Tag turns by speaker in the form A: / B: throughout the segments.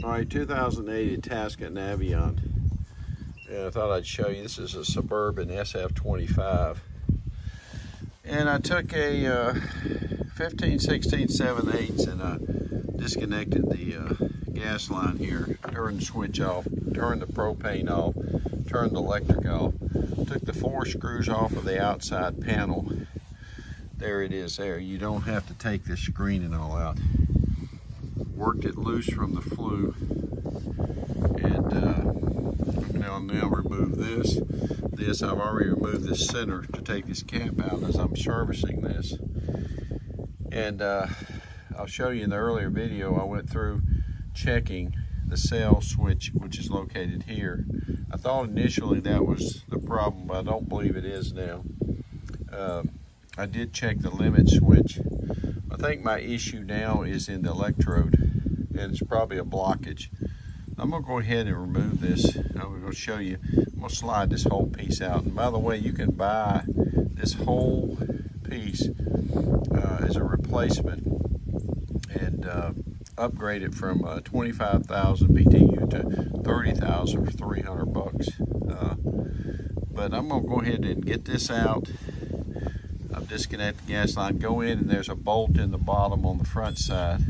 A: All right, 2008 Itasca Navion. And I thought I'd show you, this is a Suburban SF25. And I took a 15, 16, 7/8 and I disconnected the gas line here, turned the switch off, turned the propane off, turned the electric off, took the 4 screws off of the outside panel. There it is there. You don't have to take this screening all out. Worked it loose from the flue, and now remove this. I've already removed this center to take this cap out as I'm servicing this. And I'll show you in the earlier video, I went through checking the cell switch, which is located here. I thought initially that was the problem, but I don't believe it is now. I did check the limit switch. I think my issue now is in the electrode, and it's probably a blockage. I'm gonna go ahead and remove this. I'm gonna show you. I'm gonna slide this whole piece out. And by the way, you can buy this whole piece as a replacement and upgrade it from 25,000 BTU to 30,000 for 300 bucks. But I'm gonna go ahead and get this out. I'll disconnect the gas line, go in, and there's a bolt in the bottom on the front side.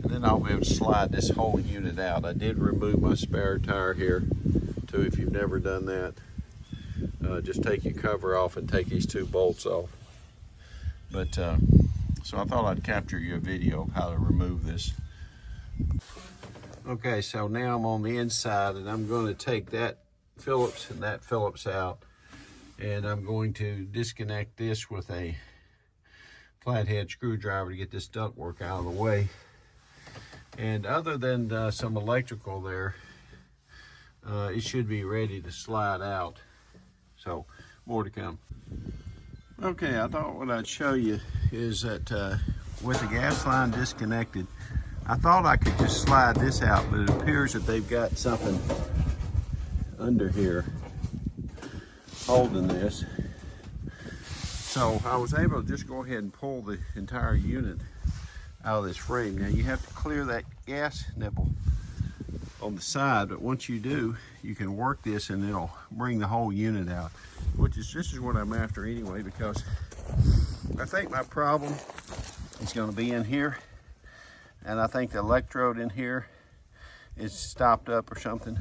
A: And then I'll be able to slide this whole unit out. I did remove my spare tire here too, if you've never done that. Just take your cover off and take these 2 bolts off. But so I thought I'd capture you a video of how to remove this. Okay, so now I'm on the inside, and I'm going to take that Phillips and that Phillips out, and I'm going to disconnect this with a flathead screwdriver to get this ductwork out of the way. And other than some electrical there, it should be ready to slide out. So more to come. Okay, I thought what I'd show you is that with the gas line disconnected, I thought I could just slide this out, but it appears that they've got something under here holding this. So I was able to just go ahead and pull the entire unit out of this frame. Now you have to clear that gas nipple on the side, but once you do, you can work this and it'll bring the whole unit out, which is just what I'm after anyway, because I think my problem is going to be in here, and I think the electrode in here is stopped up or something,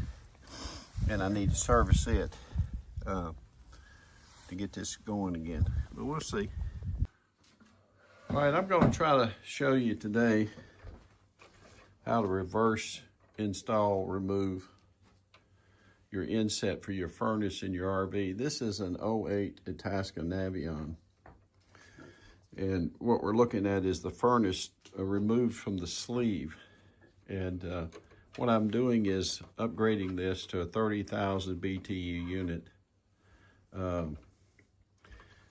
A: and I need to service it to get this going again, but we'll see. All right, I'm going to try to show you today how to reverse install, remove your inset for your furnace in your RV. This is an 08 Itasca Navion, and what we're looking at is the furnace removed from the sleeve. And what I'm doing is upgrading this to a 30,000 BTU unit.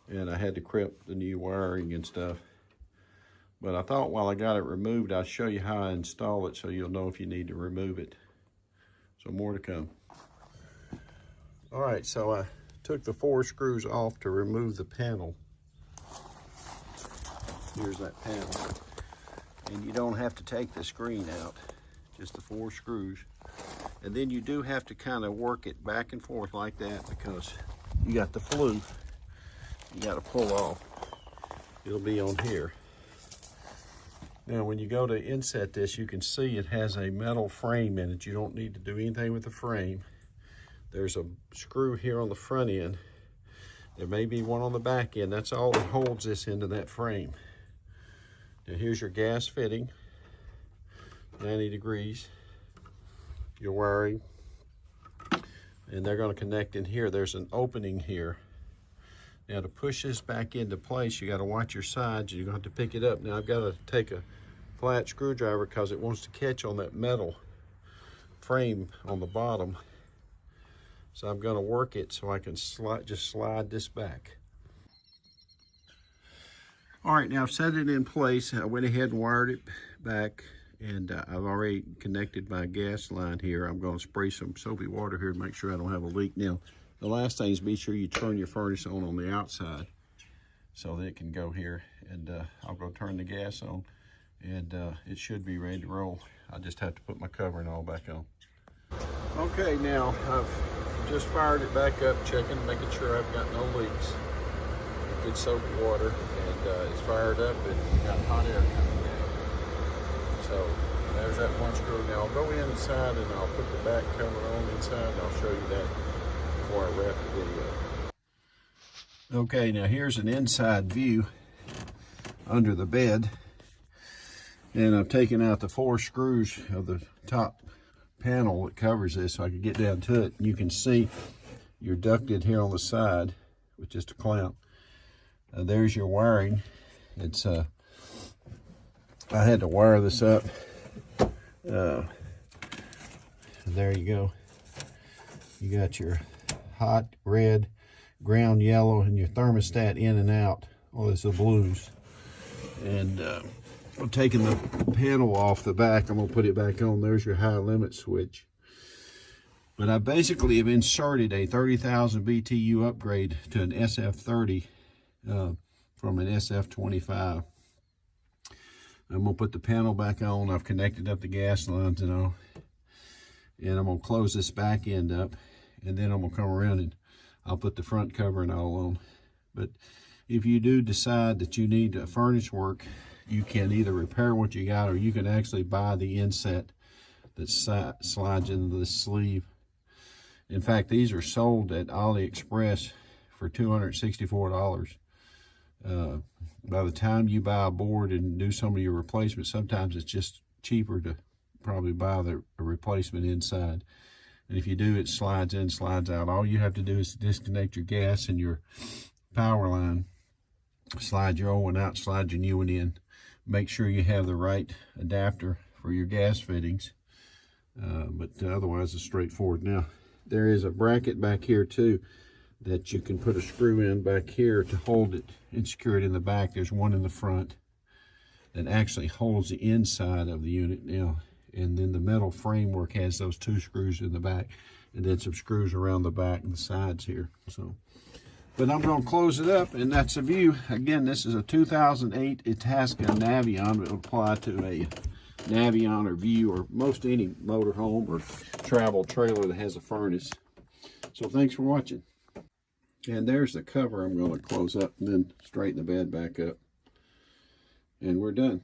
A: And I had to crimp the new wiring and stuff. But I thought while I got it removed, I'll show you how I install it so you'll know if you need to remove it. So more to come. All right, so I took the 4 screws off to remove the panel. Here's that panel. And you don't have to take the screen out, just the 4 screws. And then you do have to kind of work it back and forth like that, because you got the flue you got to pull off. It'll be on here. Now when you go to inset this, you can see it has a metal frame in it. You don't need to do anything with the frame. There's a screw here on the front end. There may be one on the back end. That's all that holds this into that frame. Now here's your gas fitting, 90 degrees, your wiring, and they're going to connect in here. There's an opening here. Now to push this back into place, you got to watch your sides. You're going to have to pick it up. Now I've got to take a flat screwdriver because it wants to catch on that metal frame on the bottom. So I'm going to work it so I can just slide this back. All right, now I've set it in place. I went ahead and wired it back, and I've already connected my gas line here. I'm going to spray some soapy water here to make sure I don't have a leak. Now, the last thing is be sure you turn your furnace on the outside so that it can go here. And I'll go turn the gas on. and it should be ready to roll. I just have to put my covering all back on. Okay, now I've just fired it back up, checking, making sure I've got no leaks. Good soap water, and it's fired up and got hot air coming down. So there's that one screw. Now I'll go inside and I'll put the back cover on inside, and I'll show you that before I wrap the video. Okay, now here's an inside view under the bed, and I've taken out the 4 screws of the top panel that covers this so I can get down to it. You can see you're ducted here on the side with just a clamp. There's your wiring. It's I had to wire this up. There you go. You got your hot red, ground yellow, and your thermostat in and out. Oh, it's the blues. And I'm taking the panel off the back. I'm gonna put it back on. There's your high limit switch. But I basically have inserted a 30,000 BTU upgrade to an SF30 from an SF25. I'm gonna put the panel back on. I've connected up the gas lines and all. And I'm gonna close this back end up, and then I'm gonna come around and I'll put the front cover and all on. But if you do decide that you need furnace work, you can either repair what you got, or you can actually buy the inset that slides into the sleeve. In fact, these are sold at AliExpress for $264. By the time you buy a board and do some of your replacements, sometimes it's just cheaper to probably buy a replacement inside. And if you do, it slides in, slides out. All you have to do is disconnect your gas and your power line, slide your old one out, slide your new one in. Make sure you have the right adapter for your gas fittings, but otherwise it's straightforward. Now, there is a bracket back here too that you can put a screw in back here to hold it and secure it in the back. There's one in the front that actually holds the inside of the unit now, and then the metal framework has those 2 screws in the back, and then some screws around the back and the sides here. So, but I'm going to close it up, and that's the view. Again, this is a 2008 Itasca Navion. It will apply to a Navion or View or most any motorhome or travel trailer that has a furnace. So thanks for watching. And there's the cover I'm going to close up and then straighten the bed back up. And we're done.